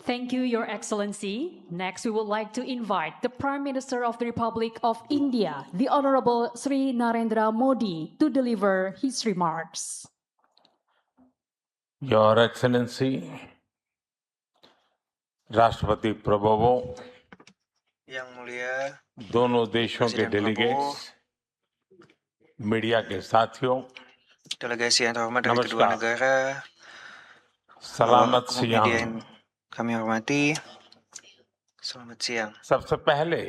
Thank you, Your Excellency. Next, we would like to invite the Prime Minister of the Republic of India, the Honorable Sri Narendra Modi, to deliver his remarks. Your Excellency, राष्ट्रपति प्रभुओं, Yang Mulia दोनों देशों के Presiden Prabowo, delegates, media के साथियों, delegasi yang terhormat dari kedua नमस्कार। negara, सलामत umum media SIAM. yang kami hormati, selamat siang. सबसे पहले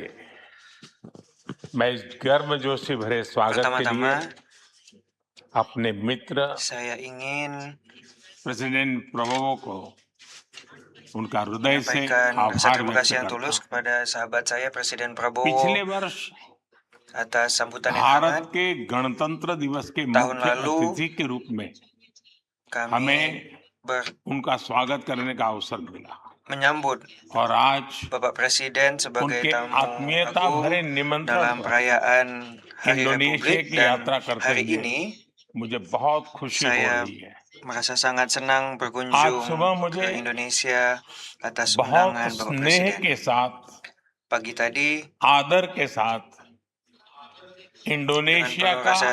मैं इस गर्मजोशी भरे स्वागत के लिए Pertama-tama, अपने मित्र saya ingin प्रेसिडेंट प्रभुओं को उनका हृदय से menyampaikan rasa आभार terima व्यक्त kasih yang करता tulus हूं। kepada sahabat saya Presiden Prabowo पिछले वर्ष atas sambutan yang भारत hangat. के गणतंत्र दिवस के tahun मुख्य lalu अतिथि के रूप में kami हमें उनका स्वागत करने का अवसर मिला menyambut और आज Bapak Presiden sebagai उनके tamu आत्मीयता भरे agung निमंत्रण dalam पर perayaan Hari इंडोनेशिया Republik की dan यात्रा करते hari हुए ini मुझे बहुत खुशी हो saya रही है। merasa sangat senang आज berkunjung सुबह ke मुझे Indonesia atas बहुत undangan Bapak स्नेह Presiden. के साथ, Pagi tadi आदर के साथ dengan इंडोनेशिया penuh का rasa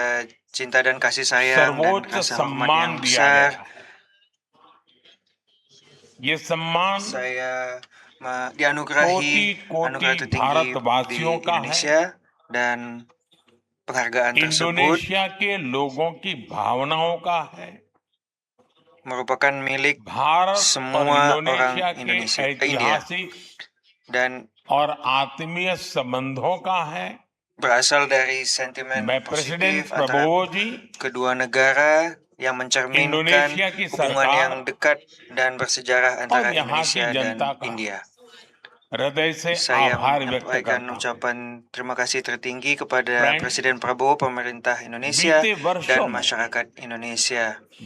cinta dan kasih sayang dan सर्वोच्च rasa hormat सम्मान yang दिया besar, गया। ये सम्मान saya dianugerahi कोटि anugerah कोटि tertinggi di भारतवासियों का है। Indonesia dan penghargaan tersebut Indonesia के लोगों की भावनाओं का है। merupakan milik भारत और semua orang इंडोनेशिया के Indonesia, India ऐतिहासिक dan और आत्मीय संबंधों का है। berasal dari sentimen मैं प्रेसिडेंट positif antara प्रभुओ जी, kedua negara yang mencerminkan Indonesia की hubungan yang सरकार dekat dan bersejarah और antara यहाँ Indonesia की dan जनता का India. हृदय से Saya आभार व्यक्त menyampaikan करता हूं। ucapan terima kasih tertinggi kepada Friends, Presiden Prabowo, pemerintah Indonesia, बीते वर्षों dan में masyarakat Indonesia.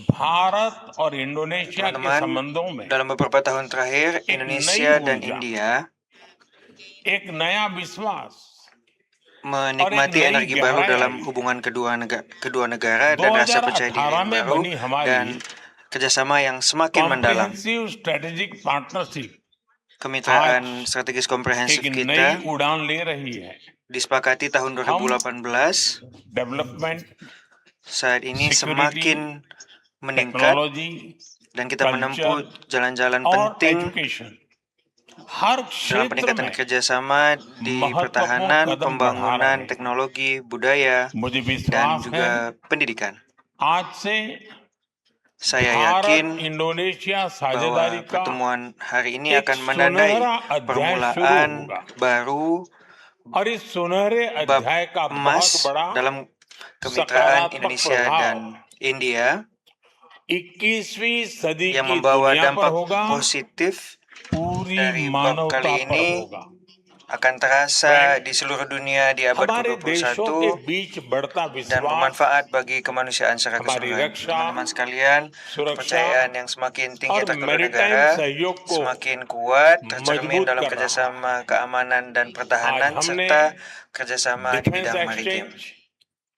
भारत और इंडोनेशिया के Teman-teman, संबंधों में dalam beberapa tahun terakhir, एक Indonesia नई dan ऊर्जा, India एक नया विश्वास menikmati नई energi baru गहराई dalam आई। hubungan kedua negara dan rasa percaya diri 2018 yang में baru बनी हमारी dan kerjasama yang semakin mendalam. Comprehensive strategic partnership Kemitraan strategis komprehensif एक kita नई उड़ान ले रही है। disepakati tahun 2018. Development, Saat ini security, semakin meningkat technology, dan kita menempuh culture jalan-jalan और penting एजुकेशन हर dalam क्षेत्र peningkatan में kerjasama di महत्वपूर्ण pertahanan, कदम बढ़ा pembangunan, रहे हैं। teknologi, budaya, मुझे dan विश्वास है juga pendidikan. आज से Saya भारत yakin इंडोनेशिया bahwa साझेदारी का pertemuan hari ini एक akan menandai सुनहरा अध्याय शुरू permulaan होगा baru और इस सुनहरे bab अध्याय का बहुत emas बड़ा dalam kemitraan सकारात्मक Indonesia प्रभाव dan India 21वीं सदी yang की membawa दुनिया पर dampak होगा, positif पूरी dari bab मानवता kali पर ini होगा। akan terasa di seluruh dunia di abad हमारे देशों के ke-21 बीच बढ़ता dan विश्वास, bermanfaat bagi kemanusiaan secara हमारी keseluruhan. रक्षा, Teman-teman sekalian, सुरक्षा kepercayaan yang semakin tinggi और antar kedua मैरीटाइम negara सहयोग को semakin kuat tercermin मजबूत dalam कर रहा है। kerjasama keamanan dan आज pertahanan हमने serta kerjasama di defence bidang maritim. Exchange,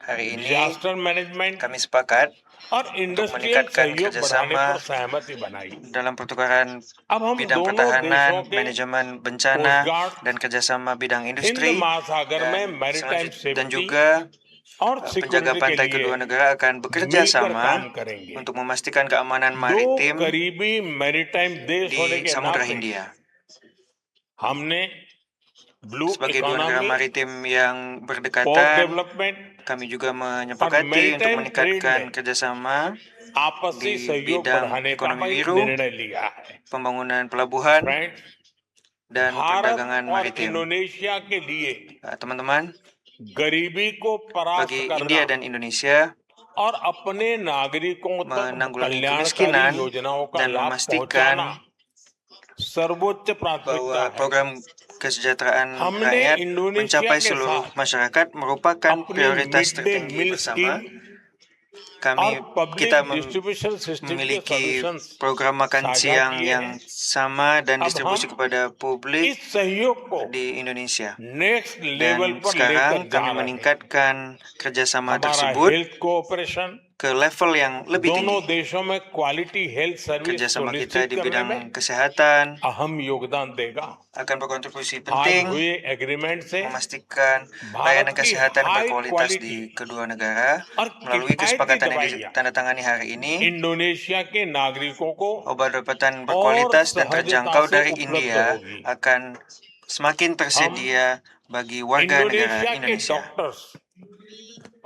Hari ini disaster management kami sepakat और untuk इंडस्ट्रियल meningkatkan सहयोग बढ़ाने kerjasama पर सहमति बनाई। dalam pertukaran अब हम bidang दोनों pertahanan, देशों के manajemen coast bencana, guard dan kerjasama bidang Hind industri महासागर में dan maritime dan safety juga और penjaga सिक्योरिटी के pantai लिए kedua negara akan bekerja मिलकर काम sama करेंगे। untuk memastikan keamanan दो maritim करीबी मैरीटाइम देश होने di के Samudra नाते Hindia. हमने blue Sebagai dua negara economy, maritim yang port berdekatan, development kami juga और menyepakati untuk maritime trade meningkatkan में kerjasama आपसी di सहयोग bidang बढ़ाने का ekonomi एक biru, निर्णय लिया है। pembangunan pelabuhan, friends, dan Bharat perdagangan और maritim. इंडोनेशिया के लिए Teman-teman, गरीबी को परास्त bagi करना India dan Indonesia और अपने नागरिकों तक menanggulangi कल्याणकारी kemiskinan योजनाओं का dan लाभ memastikan पहुंचाना सर्वोच्च प्राथमिकता bahwa है। program kesejahteraan हमने rakyat इंडोनेशिया mencapai के seluruh साथ masyarakat merupakan अपनी prioritas मिड डे tertinggi मील bersama. स्कीम Kami और पब्लिक kita डिस्ट्रीब्यूशन सिस्टम के memiliki सॉल्यूशंस program makan साझा siang किए yang हैं। sama dan अब distribusi हम kepada publik इस सहयोग को di Indonesia. Next level Dan पर sekarang लेकर जा kami रहे हैं। meningkatkan kerjasama हमारा tersebut health cooperation ke level yang lebih दोनों tinggi. देशों में quality health service Kerjasama kita सुनिश्चित di करने में bidang kesehatan अहम योगदान देगा। akan berkontribusi आज penting हुए एग्रीमेंट से memastikan भारत layanan की kesehatan high berkualitas quality di kedua negara और melalui किफायती kesepakatan yang दवाइयाँ ditandatangani hari ini. इंडोनेशिया के नागरिकों को Obat-obatan और berkualitas dan सहजता terjangkau से dari उपलब्ध India होगी। akan semakin tersedia bagi warga negara Indonesia के Indonesia. डॉक्टर्स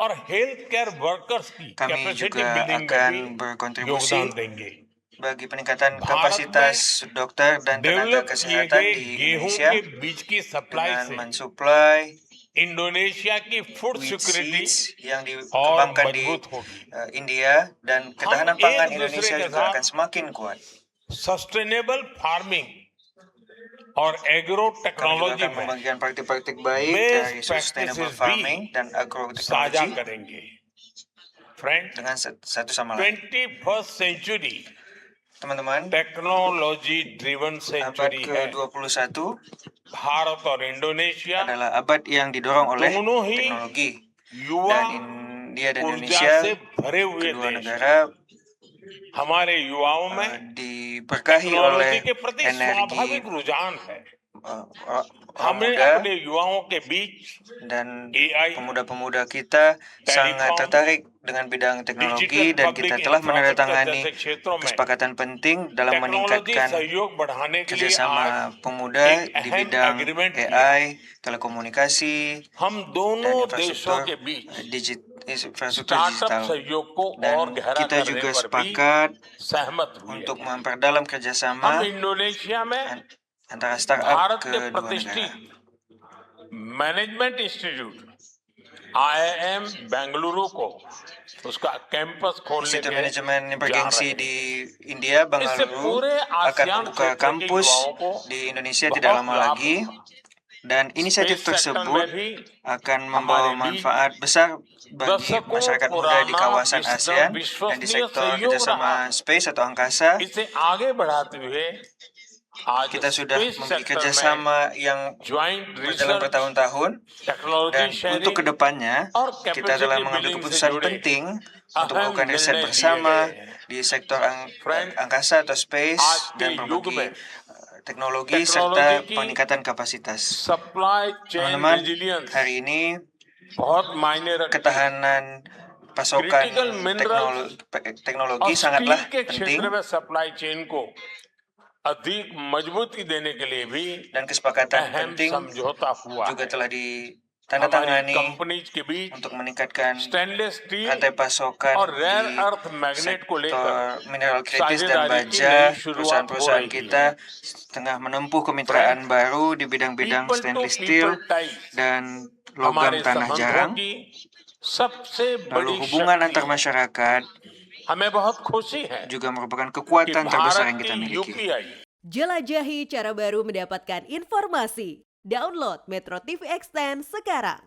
और हेल्थ केयर वर्कर्स की Kami कैपेसिटी juga बिल्डिंग में akan भी berkontribusi योगदान देंगे। bagi peningkatan Bharat kapasitas dokter dan tenaga develop किए kesehatan गए di गेहूं Indonesia के बीज की सप्लाई dengan से mensuplai इंडोनेशिया की food wheat security seeds yang और dikembangkan di मजबूत होगी। India dan हम ketahanan एक pangan दूसरे Indonesia के juga akan साथ semakin kuat. सस्टेनेबल फार्मिंग और agro Kami juga technology akan में membagikan praktik-praktik baik best dari sustainable practices farming भी dan साझा agroteknologi करेंगे। Friend dengan satu sama lain. 21st century Teman-teman, technology driven abad century है। ke-21 Bharat और India adalah abad yang didorong oleh दोनों ही teknologi. युवा Dan India dan ऊर्जा Indonesia, से भरे हुए kedua देश negara हमारे युवाओं में diberkahi टेक्नोलॉजी oleh के प्रति energi स्वाभाविक रुझान है। orang हमने muda अपने युवाओं के बीच dan AI, pemuda-pemuda kita sangat tertarik dengan bidang teknologi digital dan public kita telah infrastructure menandatangani जैसे क्षेत्रों में kesepakatan penting dalam technology meningkatkan सहयोग बढ़ाने के लिए आज kerjasama pemuda एक di अहम bidang एग्रीमेंट किया। AI, telekomunikasi, हम dan दोनों देशों infrastruktur के बीच infrastruktur स्टार्टअप digital. सहयोग को Dan और गहरा kita करने juga पर भी sepakat सहमत हुए untuk हैं। memperdalam हम kerjasama इंडोनेशिया में antara startup भारत के kedua negara. प्रतिष्ठित मैनेजमेंट इंस्टीट्यूट IIM बेंगलुरु को उसका कैंपस खोलने Institut के Manajemen yang जा bergengsi रहे हैं। di India, इससे Bangalore, पूरे akan आसियान membuka क्षेत्र के kampus युवाओं को di Indonesia tidak बहुत lama लाभ lagi. होगा। Dan inisiatif स्पेस सेक्टर में tersebut भी akan membawa हमारे बीच manfaat besar bagi दशकों masyarakat muda di पुराना kawasan ASEAN dan di विश्वसनीय sektor सहयोग kerjasama रहा। space atau angkasa. इसे आगे बढ़ाते हुए आज Kita sudah space memiliki sector में kerjasama yang joint berjalan research bertahun-tahun, technology dan untuk sharing kedepannya और kita telah capacity mengambil building से keputusan जुड़े penting untuk अहम melakukan riset निर्णय लिए bersama गए हैं। di sektor Friend, angkasa atau space आज के dan युग berbagi में teknologi टेक्नोलॉजी serta की peningkatan kapasitas. Supply chain Teman-teman, resilience hari ini बहुत मायने रखती है। ketahanan pasokan critical minerals teknologi और sangatlah स्टील के penting, क्षेत्र में सप्लाई चेन को अधिक मजबूती देने के लिए भी dan kesepakatan अहम penting समझौता हुआ juga है। telah हमारी ditandatangani कंपनीज के बीच untuk meningkatkan stainless steel rantai pasokan और रेयर di अर्थ मैग्नेट को लेकर sektor mineral kritis dan साझेदारी की baja. नई शुरुआत हो Perusahaan-perusahaan रही kita है। tengah menempuh kemitraan baru di bidang-bidang people to stainless people steel ties dan logam हमारे tanah संबंधों jarang. की सबसे Lalu बड़ी hubungan शक्ति antar masyarakat हमें बहुत खुशी है juga merupakan कि kekuatan terbesar Bharat yang kita की miliki. UPI Jelajahi cara baru mendapatkan informasi. Download Metro TV Extend sekarang.